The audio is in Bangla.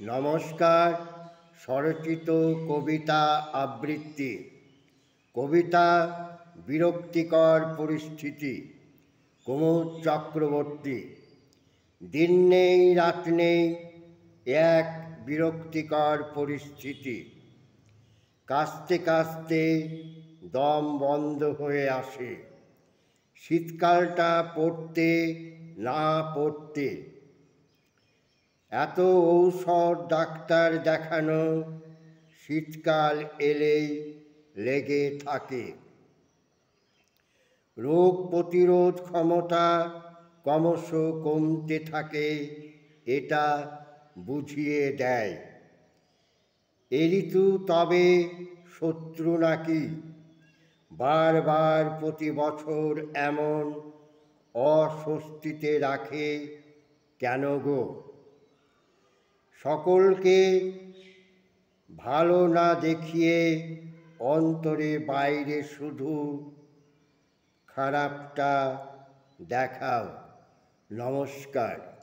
নমস্কার। স্বরচিত কবিতা আবৃত্তি। কবিতা বিরক্তিকর পরিস্থিতি। কুমুদ চক্রবর্তী। দিন নেই রাত নেই, এক বিরক্তিকর পরিস্থিতি। কাশতে কাশতে দম বন্ধ হয়ে আসে। শীতকালটা পড়তে না পড়তে। এত ঔষধ ডাক্তার দেখানো, শীতকাল এলেই লেগে থাকে। রোগ প্রতিরোধ ক্ষমতা ক্রমশ কমতে থাকে, এটা বুঝিয়ে দেয়। এ ঋতু তবে শত্রু নাকি? বারবার প্রতি বছর এমন অস্বস্তিতে রাখে কেন গো? সকলকে ভালো না দেখিয়ে অন্তরে বাইরে শুধু খারাপটা দেখাও। নমস্কার।